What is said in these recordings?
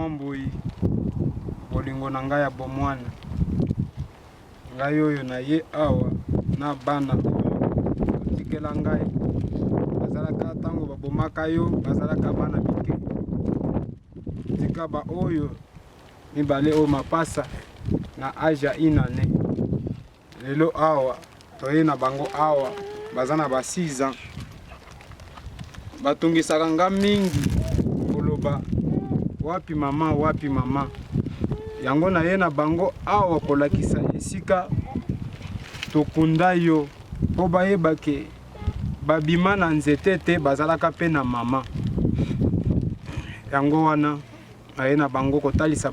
Mwambui bolingo na ngai ya bomwana ngai oyo na ye awa na bana tikela ngai bazalaka tango babomaka yo bazalaka bana mike tika ba oyo mibale o mapasa na aja inane lelo awa toye na bango awa bazana ba 6 ans batungisaka nga mingi koloba wapi mama yango na ye na bango awa kolakisa esika tokunda yo po bayebake babima na nzete te bazalaka pe na mama yango wana na ye na bango kotalisa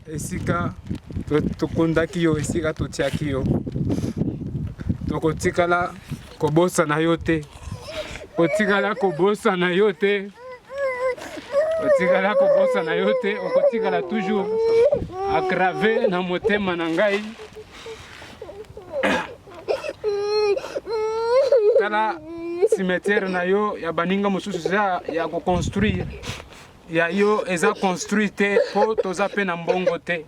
esika tokundaki yo esika totiaki yo tokotikala kobosa na yo te otikala kobosa na yo te okotikala toujours aggravé na motema na ngai kala cimetière na yo ya baninga mosusu ya koconstruire ya yo eza construit te po toza pe na mbongo te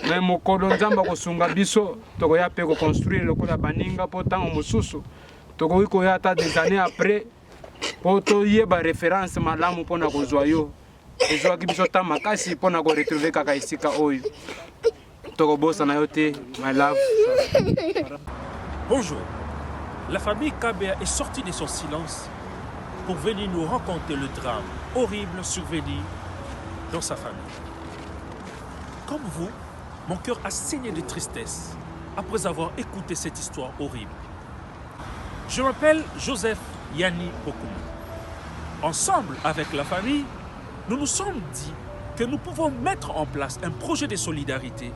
me mokolo nzambe kosunga biso tokoya pe koconstruire lokola baninga po ntango mosusu tokoki koya ata des années après po toyeba référence malamu mpona kozwa yo ezwaki biso ta makasi mpona koretrouve kaka esika oyo tokobosa na yo te my love. Bonjour. La famille Kabea est sortie de son silence pour venir nous raconter le drame horrible survenu dans sa famille. Comme vous, mon cœur a saigné de tristesse après avoir écouté cette histoire horrible. Je m'appelle Joseph Yanni Okumu. Ensemble avec la famille, nous nous sommes dit que nous pouvons mettre en place un projet de solidarité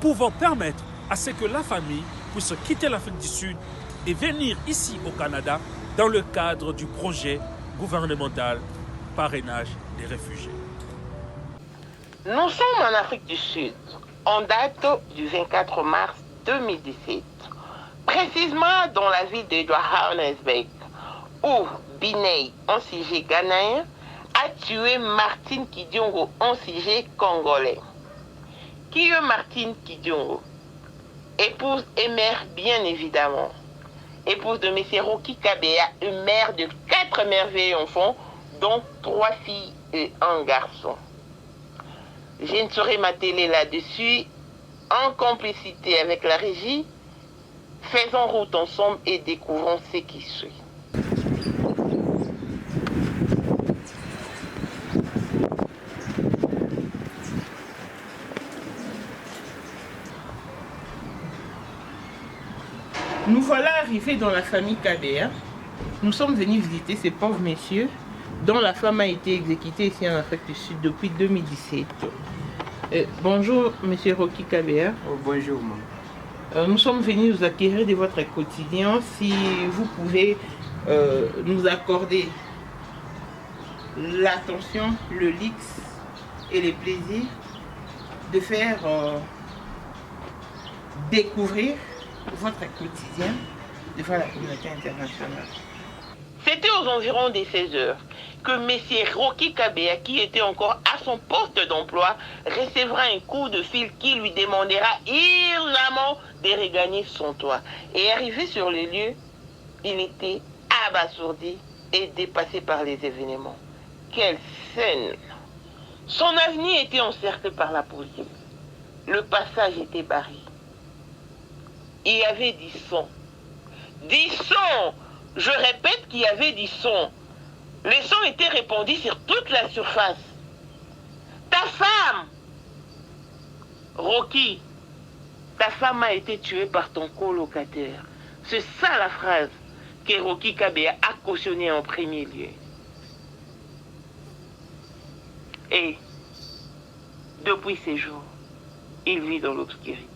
pouvant permettre à ce que la famille puisse quitter l'Afrique du Sud et venir ici au Canada dans le cadre du projet gouvernemental parrainage des réfugiés. Nous sommes en Afrique du Sud, en date du 24 mars 2017, précisément dans la ville de Johannesburg, où Binei, un sujet ghanéen, a tué Martine Kidiongo, un sujet congolais. Qui est Martine Kidiongo? Épouse et mère, bien évidemment. Épouse de M. Rocky Kabea, une mère de 4 merveilleux enfants, dont 3 filles et 1 garçon. Je ne saurais m'atteler là-dessus, en complicité avec la régie. Faisons route ensemble et découvrons ce qui suit. Nous voilà arrivés dans la famille Kabea. Nous sommes venus visiter ces pauvres messieurs dont la femme a été exécutée ici en Afrique du Sud depuis 2017. Bonjour, monsieur Rocky Kabea. Oh, bonjour, maman. Nous sommes venus nous acquérir de votre quotidien. Si vous pouvez nous accorder l'attention, le luxe et les plaisirs de faire découvrir votre quotidien devant la communauté internationale. C'était aux environs des 16 heures que M. Rocky Kabea, qui était encore à son poste d'emploi, recevra un coup de fil qui lui demandera urgemment de regagner son toit. Et arrivé sur le lieu, il était abasourdi et dépassé par les événements. Quelle scène! Son avenir était encerclé par la police. Le passage était barré. Il y avait du sang. Du sang! Je répète qu'il y avait du sang. Le sang était répandu sur toute la surface. Ta femme, Rocky, ta femme a été tuée par ton colocataire. C'est ça la phrase que Rocky Kabea a cautionnée en premier lieu. Et depuis ces jours, il vit dans l'obscurité.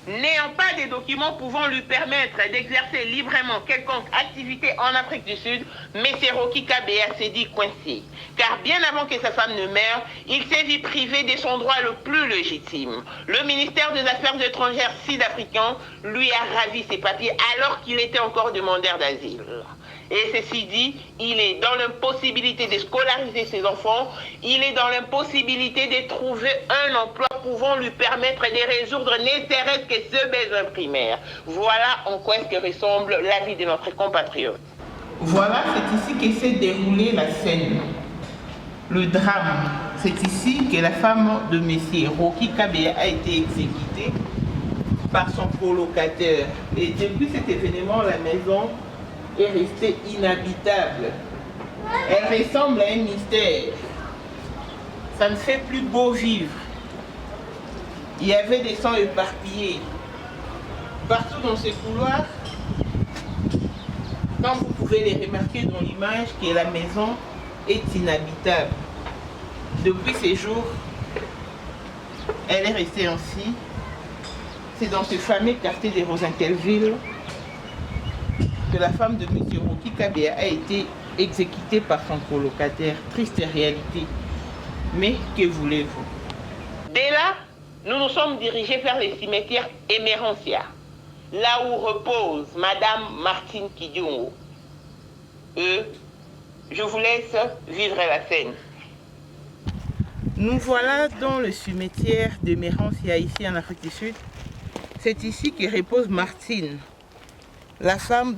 N'ayant pas de documents pouvant lui permettre d'exercer librement quelconque activité en Afrique du Sud, M. Rocky Kabea s'est dit coincé. Car bien avant que sa femme ne meure, il s'est vu privé de son droit le plus légitime. Le ministère des Affaires étrangères sud-africain lui a ravi ses papiers alors qu'il était encore demandeur d'asile. Et ceci dit, il est dans l'impossibilité de scolariser ses enfants, il est dans l'impossibilité de trouver un emploi pouvant lui permettre de résoudre ne serait-ce que ce besoin primaire. Voilà en quoi est-ce que ressemble la vie de notre compatriote. Voilà, c'est ici que s'est déroulée la scène. Le drame, c'est ici que la femme de Messier Rocky Kabea a été exécutée par son colocataire. Et depuis cet événement, la maison est restée inhabitable. Elle ressemble à un mystère. Ça ne fait plus beau vivre. Il y avait des sangs éparpillés partout dans ces couloirs. Quand vous pouvez les remarquer dans l'image, que la maison est inhabitable. Depuis ces jours, elle est restée ainsi. C'est dans ce fameux quartier de Rosenthal-Ville que la femme de M. Rocky Kabea a été exécutée par son colocataire. Triste réalité. Mais que voulez-vous? Dès là, nous nous sommes dirigés vers le cimetière Emerencia, là où repose Madame Martine Kidiongo. Je vous laisse vivre la scène. Nous voilà dans le cimetière d'Emerencia, ici en Afrique du Sud. C'est ici que repose Martine, la femme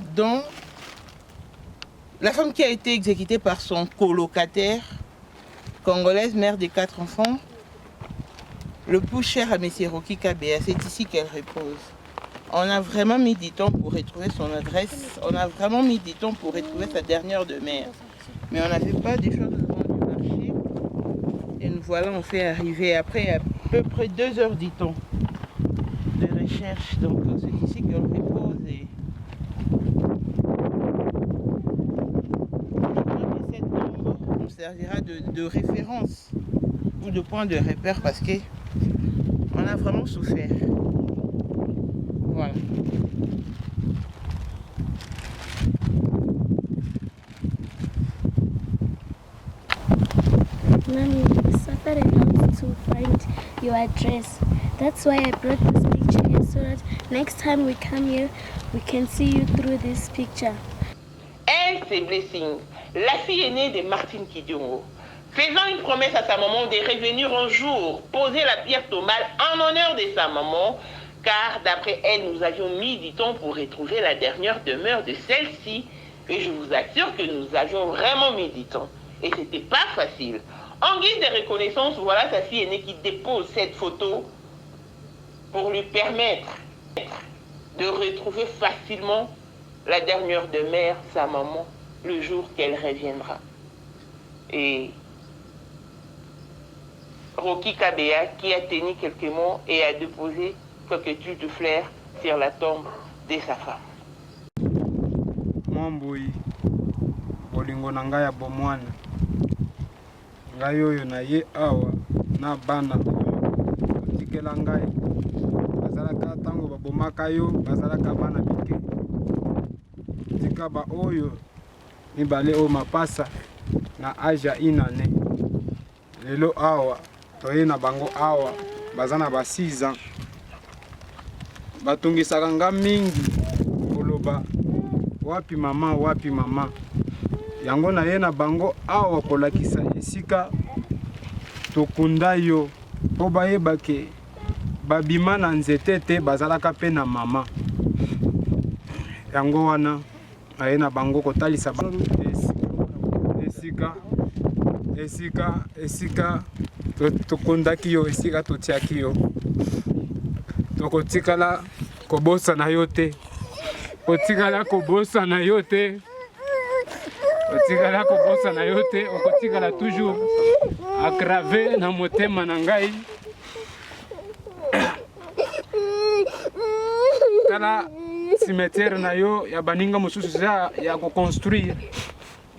qui a été exécutée par son colocataire, congolaise, mère de 4 enfants, le plus cher à M. Rocky Kabea. C'est ici qu'elle repose. On a vraiment mis du temps pour retrouver son adresse, on a vraiment mis du temps pour retrouver sa dernière demeure. Mais on n'avait pas des choses devant du marché. Et nous voilà, on fait arriver après à peu près 2 heures du temps de recherche. Donc c'est ici qu'on repose. Et cette tombe nous servira de référence ou de point de repère parce que on a vraiment souffert. Voilà. Mommy, we suffered a lot to find your address. That's why I brought this picture here so that next time we come here, we can see you through this picture. Elle, c'est Blessing, la fille aînée de Martine Kidiongo, faisant une promesse à sa maman de revenir un jour poser la pierre tombale en honneur de sa maman, car d'après elle, nous avions mis du temps pour retrouver la dernière demeure de celle-ci. Et je vous assure que nous avions vraiment mis du temps. Et c'était pas facile. En guise de reconnaissance, voilà sa fille aînée qui dépose cette photo pour lui permettre de retrouver facilement la dernière demeure, sa maman, le jour qu'elle reviendra. Et Rocky Kabea qui a tenu quelques mots et a déposé quelques tuiles de fleurs sur la tombe de sa femme. Mwambui bolingo na ngai ya bomwana ngai oyo na ye awa na bana oyo otikela ngai bazalaka ntango babomaka yo bazalaka bana mike tika ba oyo mibale oyo mapasa na age ya 1 ane lelo awa toye na bango awa baza na ba 6 ans batungisaka nga mingi koloba wapi mama yango na ye na bango awa kolakisa esika tokunda yo po bayebake babima na nzete te bazalaka pe na mama yango wana na ye na bango kotalisa esika tokundaki yo esika totiaki yo tokotikala kobosa na yo te otikala kobosa na yo te otikala kobosa na yo te okotikala toujours aggravé na motema na ngai tala cimetière na yo ya baninga mosusu ya koconstruire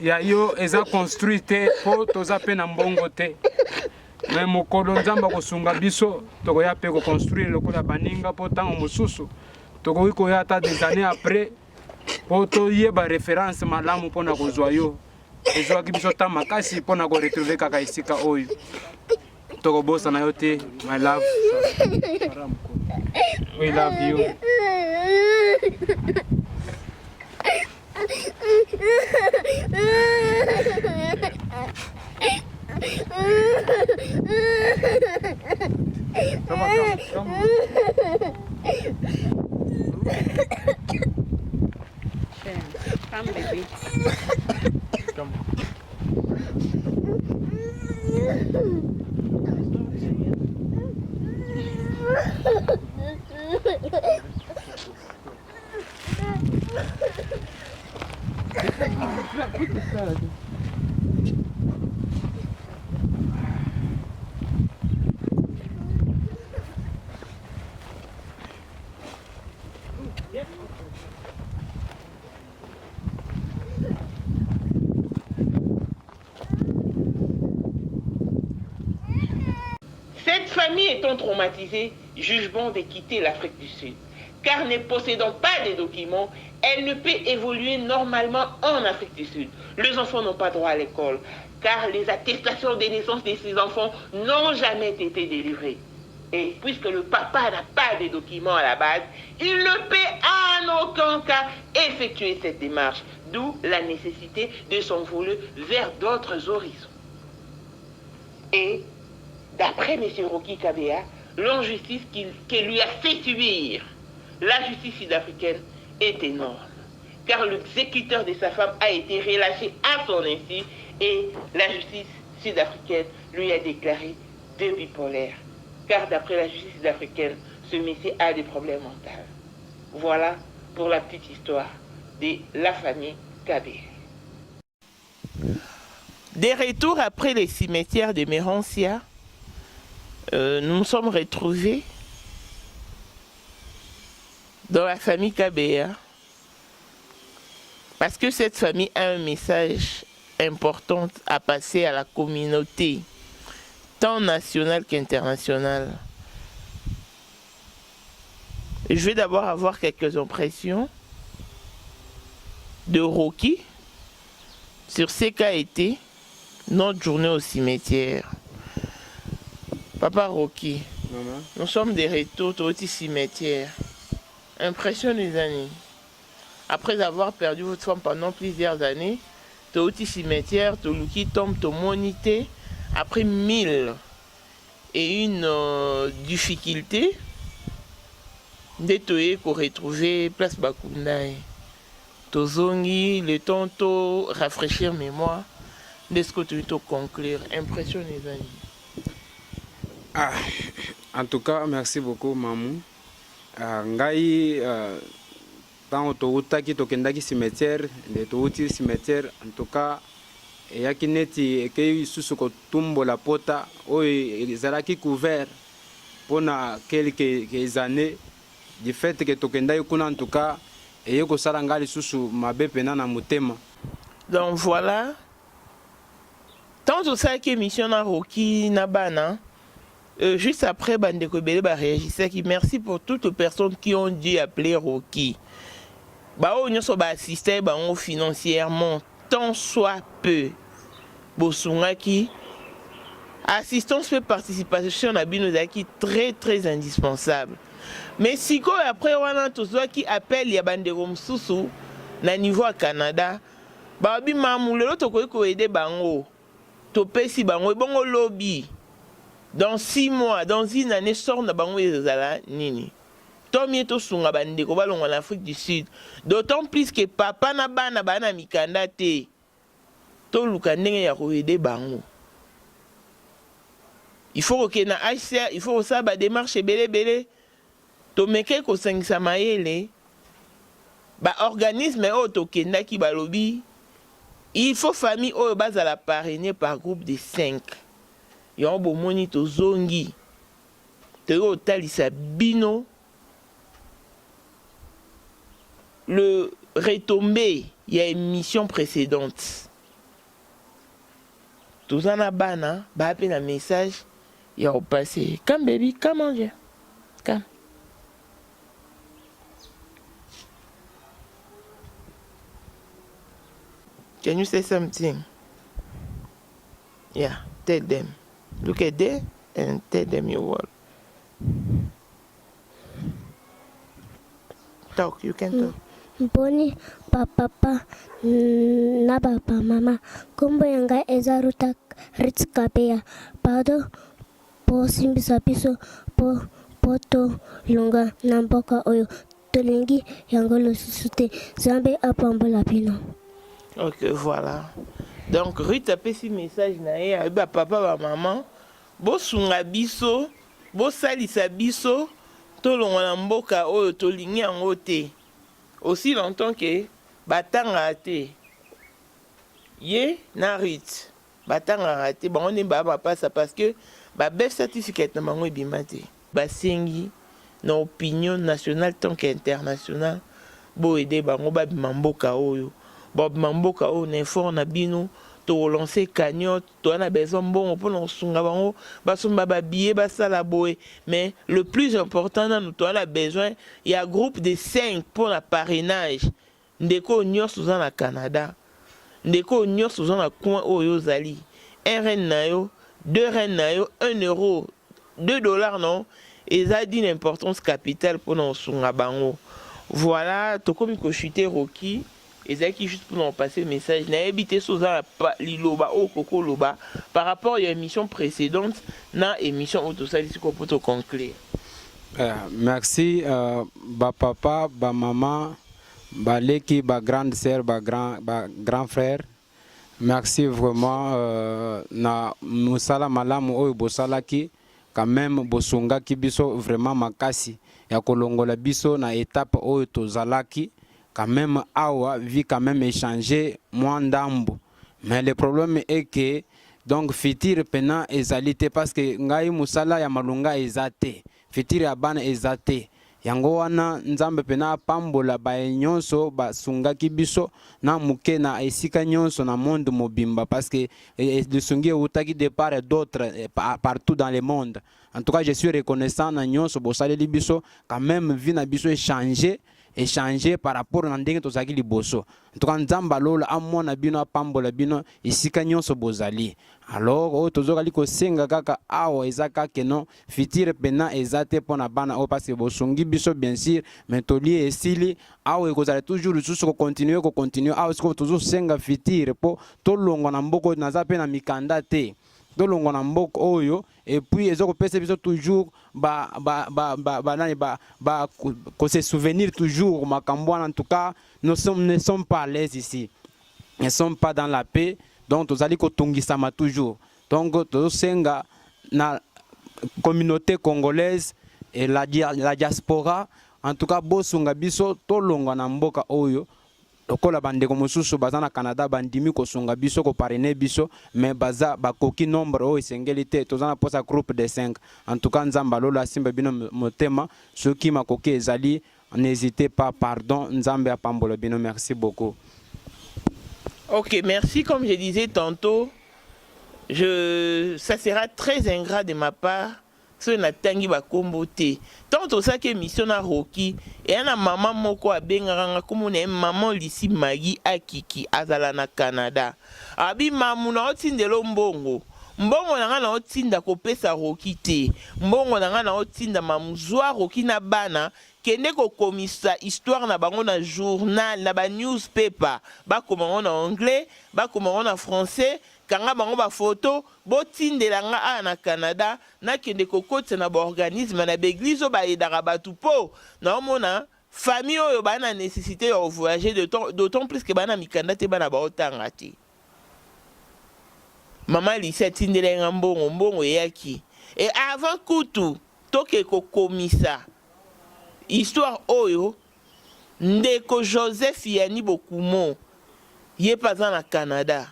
ya yo eza construit te po toza pe na mbongo te mais mokolo nzamba kosunga biso tokoya pe koconstruire lokola baninga po ntango mosusu tokoki koya ata des années après po toyeba référence malamu mpona kozwa yo ezwaki biso ta makasi mpona koretrouve kaka esika oyo tokobosa na yo te. My love, we love you. Calme, bébé. Cette famille étant traumatisée, juge bon de quitter l'Afrique du Sud. Car ne possédant pas de documents, elle ne peut évoluer normalement en Afrique du Sud. Les enfants n'ont pas droit à l'école, car les attestations de naissance de ces enfants n'ont jamais été délivrées. Et puisque le papa n'a pas de documents à la base, il ne peut en aucun cas effectuer cette démarche, d'où la nécessité de s'envoler vers d'autres horizons. Et d'après M. Rocky Kabea, l'injustice qu'il lui a fait subir, la justice sud-africaine est énorme. Car l'exécuteur de sa femme a été relâché à son insu et la justice sud-africaine lui a déclaré deux bipolaires. Car d'après la justice sud-africaine, ce monsieur a des problèmes mentaux. Voilà pour la petite histoire de la famille Kabea. Des retours après les cimetières de Mérancia, nous nous sommes retrouvés dans la famille Kabea parce que cette famille a un message important à passer à la communauté, tant nationale qu'internationale. Je vais d'abord avoir quelques impressions de Rocky sur ce qu'a été notre journée au cimetière. Papa Rocky, Maman. nous sommes des retours au cimetière. Impression des années. Après avoir perdu votre femme pendant plusieurs années, au cimetière, Toluki tombe au monité après 1000 et une difficulté d'être pour retrouver place Bakundai. Tozongi, le temps de rafraîchir mémoire, de ce que tu veux conclure. Impression des années. Ah, en tout cas, merci beaucoup, Mamou. Ngai, tant que tokendaki cimetière, de touti cimetière, en tout cas, et yaki neti que susuko tumbo la pota, o ezalaki couvert pendant quelques années, du fait que tokendaki kuna en tout cas, et yoko sarangali susu mabe pena na mutema. Donc voilà. Tant que ça qui émission na Rocky Nabana. Juste après, Bandeko Bele réagissait qui merci pour toutes les personnes qui ont dû appeler Rocky. On a assisté financièrement, tant soit peu. Bosungaki, assistance et participation à Binozaki très très indispensable. Mais si après on a tous qui appellent les Bandeko Msusu na niveau à Canada, Babi Mamou le l'autre ko aider bango. Topé si bango bongo lobby. Dans 6 mois, dans une année, sort na bango ezala nini. Tomie to sunga bandeko balonga en Afrique du Sud. D'autant plus que papa na bana mikanda te. To luka ndenge ya ko aider bango. Il faut que na HCR, il faut ça ba démarche belé. To meke ko sangisa mayele. Ba organisme o to kenda ki balobi. Il faut famille o bazala parrainé par groupe de 5. Yon bo moni to zongi te otalisa bino le retombé il y a une émission précédente tous en abana ba appel un message il y a passé come baby come manger come can you say something yeah tell them. Look at them and tell them your word. Talk, you can talk. Mponi papa na papa mama kombo yanga eza ruta ritskapea pado po simbisa biso po poto longa na mboka oyo tolingi yango lisusu te Zambe apambola bino. Ok, voilà. Donc Ruth apesi message na ye ayebi papa ba maman bosunga biso bosalisa biso tolonga na mboka oyo tolingi yango te aussi longtemps que batanga te ye na Ruth batanga te bango ne ba pasa parce que ba birth certificate na bango ebima te basengi na opinion nationale tant qu'internationale bo aider bango ba bima mboka oyo Bob Mamboka o n'informe na bino to lancer cagnotte to na besoin bon pour nous sunga bango basumba ba billet basala boy mais le plus important nous to na besoin il y a groupe de 5 pour la parrainage ndeko nyonso za na Canada ndeko nyonso za na coin oyo zali un reine na yo 2 reines na yo 1 euro 2 dollars non et ça dit une importance capitale pour nous sunga bango voilà to comme ko chuter Rocky. Et c'est juste pour nous passer le message. N'a évité Sosa Liloba au Coco Loba par rapport à l'émission précédente, dans l'émission Autosalis pour te conclure. Merci, ba papa, ba maman, ba leki, ba grande sœur, ba grand frère. Merci vraiment. Na musala malamu oyo bosalaki quand même bosunga ki biso vraiment makasi ya kolongola biso na étape oyo tozalaki. Quand même awa vie quand même échanger moins d'ambo mais le problème est que donc fitir pena ezalité parce que ngai musala ya malunga ezate fitir ya bana ezate yango wana nzambe pena pambola ba nyonso ba sunga kibiso na muke na esika nyonso na monde mobimba parce que le sungi utaki de part et d'autre partout dans le monde. En tout cas je suis reconnaissant na nyonso bosale libiso quand même vie na biso échanger par rapport à ndenge tozaki liboso. En tout cas nzamba lola amona bino apambola bino isika nyonso bozali. Alors o tozokali ko senga kaka awa ezaka keno fitir pena ezate pona bana o parce que bosungi biso bien sûr mais toli esili awa ekozala toujours lisusu ko continuer awa siko toujours senga fitir po tolongo na mboko naza pe na mikanda te. Dolongo na mboko oyo et puis ezoko pesa biso toujours ko se souvenir toujours makambo en tout cas nous ne sommes pas à l'aise ici, ne sommes pas dans la paix donc tozali ko tungisama toujours donc tosenga na communauté congolaise et la diaspora en tout cas bosunga biso tolongo na mboka oyo lokola bandeko mosusu baza na Canada bandimi kosunga biso ko parrainer biso mais baza bakoki nombre o esengeli te tozana posa groupe de 5 en tout cas nzamba lola simba bino motema soki makoki ezali n'hésitez pas pardon nzambe apambola bino merci beaucoup. Ok, merci. Comme je disais tantôt, ça sera très ingrat de ma part si on a tangi ba kombote. Tant ça que mission na Rocky et na maman moko abenganga comme on maman lisi Magi akiki azala na Canada. Abi mamuna otindelo mbongo. Mbongo nanga na otinda kopesa Rocky te. Mbongo nanga na otinda mamuzwa Rocky na bana kende ko komisa histoire na bango na journal na ba newspaper ba komango na anglais ba komango na français kanga bango ba photo botindela nga na Canada na kende kokotsa na ba organisme na l'église ba edaka batu po na omona famille oyo ba na nécessité de voyager d'autant plus que ba na mikanda te ba na ba otanga te. Maman lisa tindela nga mbongo yaki et avant kutu toke ko komisa histoire oyo ndeko Joseph Yani Bokumo ye pas na Canada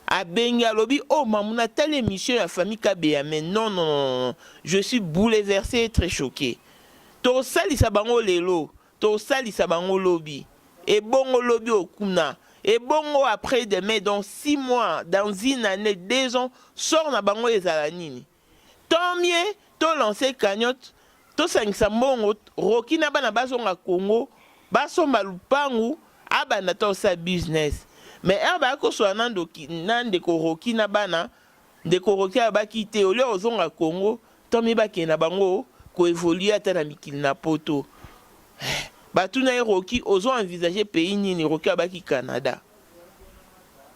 abenga lobi oh mamuna telle émission la famille Kabea mais non je suis bouleversé et très choqué to salisa bango lelo to salisa bango lobi et bongo lobi okuna et bongo après demain dans 6 mois dans une année 2 ans sort na bango ezala nini tant mieux to lancer cagnotte to sangisa mbongo Rocky na bana bazonga Congo basomba lupangu abana to sa business mais aba ko so nande ko Rocky na bana de ko Rocky abaki te ole ozonga Congo to mi bakena bango ko évoluer ata na mikili na poto batuna ye Rocky ozo envisager pays nini Rocky abaki Canada.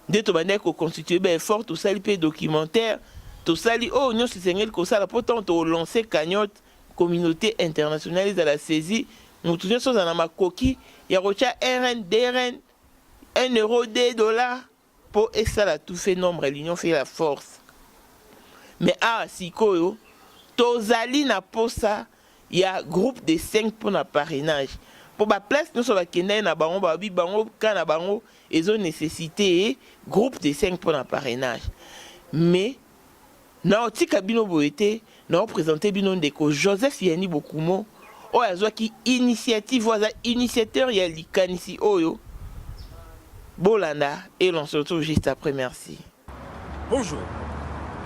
Dès to bande ko constituer ben effort to sali pe documentaire to sali oh nyo sisengel ko sala pourtant to lancer cagnotte communauté internationale à la saisie nous tous sommes dans ma coquille ya rocha RN DRN 1 euro 2 dollars pour et ça la tout fait nombre l'union fait la force. Mais ah sikoyo tozali na posa ya groupe de 5 pour na parrainage. Pour la place, nous sommes na bango, bango, kana bango, ils ont nécessité groupe de 5 pour le parrainage. Mais, na oti kabino boete, na présenté bino ndeko Joseph Yani Bokumo, o azwa ki initiative, waza initiateur ya likanisi oyo, Bolanda, et l'on se retrouve juste après, merci. Bonjour.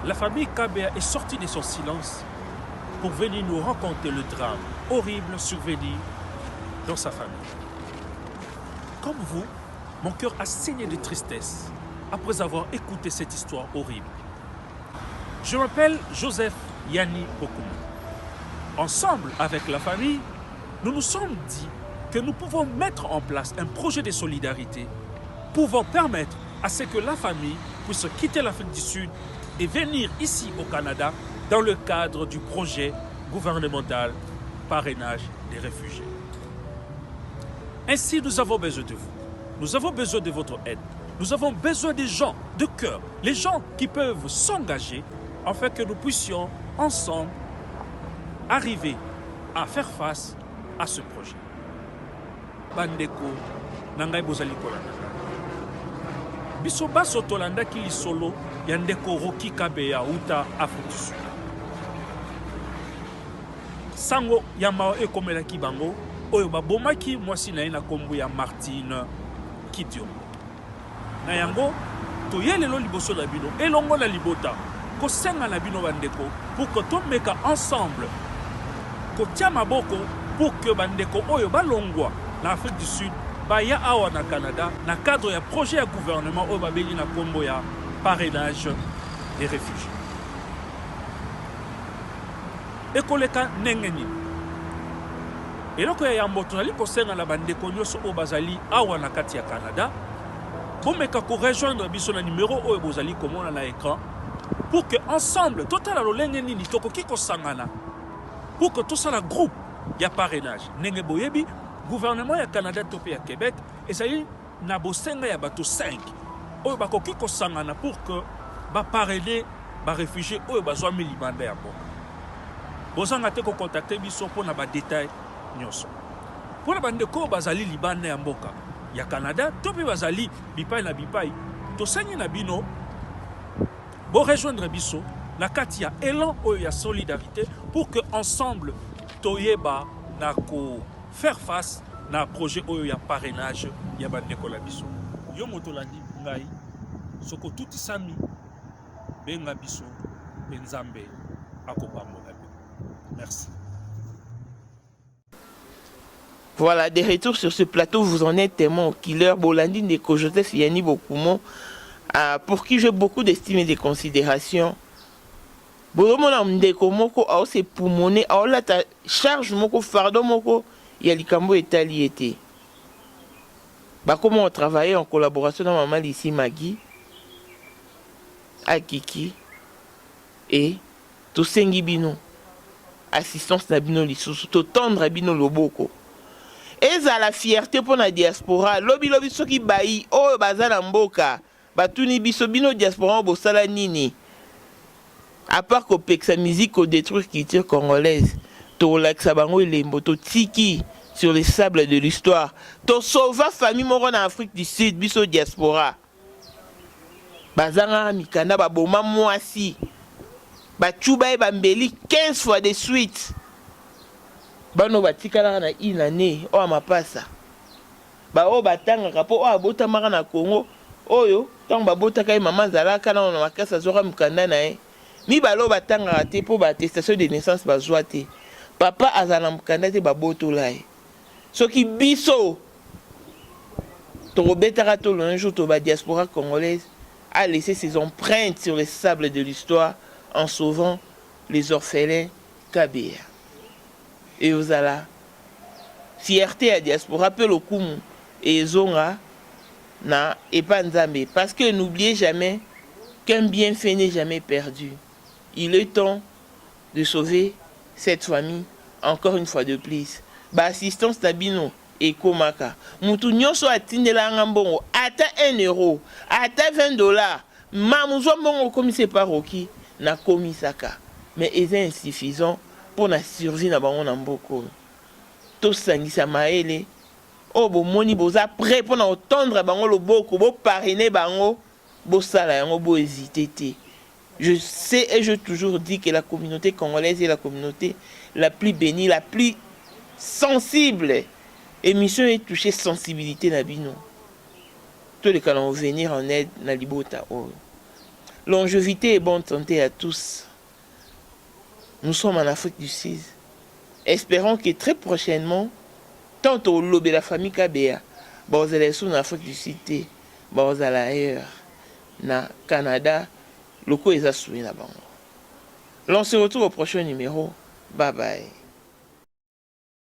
La famille Kabea est sortie de son silence pour venir nous raconter le drame horrible survenu dans sa famille. Comme vous, mon cœur a saigné de tristesse après avoir écouté cette histoire horrible. Je m'appelle Joseph Yani Bokumo. Ensemble avec la famille, nous nous sommes dit que nous pouvons mettre en place un projet de solidarité pouvant permettre à ce que la famille puisse quitter l'Afrique du Sud et venir ici au Canada dans le cadre du projet gouvernemental parrainage des réfugiés. Ainsi, nous avons besoin de vous. Nous avons besoin de votre aide. Nous avons besoin des gens de cœur, les gens qui peuvent s'engager afin que nous puissions ensemble arriver à faire face à ce projet. Bandeko, nangai bozali kolanda. Biso baso tolanda ki lisolo ya ndeko Rocky Kabea uta Afrique du Sud. Sango yamao ekomelaki bango oyo babomaki mwasi na ye na kombo ya Martine Kidion. Na yango toyelelo liboso na bino elongo na libota kosenga na bino bandeko pour que tomeka ensemble kotia maboko pour que bandeko oyo balongwa na Afrique du Sud baya awa na Canada na cadre ya projet ya gouvernement oyo babeli na kombo ya parrainage des réfugiés. Ekoleka ndenge nini eloko ya yambo tozali kosenga na bandeko nyonso oyo bazali awa na kati ya Canada bomeka ko rejoindre biso na numéro oyo bozali komona na écran pour que ensemble totala lolenge nini tokoki kosangana pour que tosala groupe ya parrainage ndenge boyebi gouvernement ya Canada to pe ya Québec ezali na bosenga ya bato 5 oyo bakoki kosangana pour que ba parrainer ba réfugiés oyo bazwami libanda ya mboka. Bozanga te ko contacter biso pour na ba détail nyonso. Pour na bandeko bazali libanda ya mboka ya Canada to pe bazali bipai na bipai to sangi na bino bo rejoindre biso na kati ya élan oyo ya solidarité pour que ensemble toyeba na ko faire face na projet oyo ya parrainage ya bandeko la biso. Yo moto landi ngai soko tuti sami benga biso benzambe akopambola. Merci. Voilà, des retours sur ce plateau, vous en êtes témoin. Killer Bolandi Ndeko Joseph Yani Bokumo, pour qui j'ai beaucoup d'estime et de considération. Bolomona Ndeko Moko a aussi poumoné, a la charge Moko, fardeau Moko, Yalikambo et Taliété. Bah, comment on travaillait en collaboration dans Maman ici Magui, Akiki et Tosengi Bino. Assistance na bino lisusu to tendre bino loboko eza la fierté pour la diaspora lobi soki bayi oyo bazala mboka batuni biso bino diaspora bosala nini à part ko peksa musique ko détruire culture congolaise to laksa bango elembo to tiki sur les sables de l'histoire to sauva famille moko na Afrique du Sud biso diaspora bazanga mikanda baboma mwasi Bachuba et Bambeli 15 fois de suite. Bano batikala na inane o amapasa. Ba o batanga kapo o abota mara na Congo. Oyo tant babota kai mama zalaka na makasa zora mukanda na e. Mi balo batanga te po ba attestation de naissance bazwa te. Papa azala mukanda te baboto la e. Soki biso to betara to un jour to ba diaspora congolaise a laissé ses empreintes sur les sables de l'histoire en sauvant les orphelins Kabea. Et vous allez fierté à diaspora pe lokumu ezonga na epanzambe, parce que n'oubliez jamais qu'un bienfait n'est jamais perdu. Il est temps de sauver cette famille encore une fois de plus. Ba assistance tabino ekomaka mutu nyonso atindelanga mbongo ata 1 euro ata 20 $, mamuzwa mbongo komise paroki na komisaka, mais est insuffisant pour la survie na bango na mboko. Tosangisa maele o bomoni boza prêt pour na otendre bango loboko, bo parrainer bango, bo sala yango, bo hésiter te. Je sais et je toujours dit que la communauté congolaise est la communauté la plus bénie, la plus sensible. Émission est touchée sensibilité na bino. Tous les cas vont venir en aide na libota. Longévité et bonne santé à tous. Nous sommes en Afrique du Sud. Espérons que très prochainement, tant au lobby de la famille Kabea, vous allez en Afrique du Sud, vous allez ailleurs, na Canada, locaux les a soumis là-bas. L'on se retrouve au prochain numéro. Bye bye.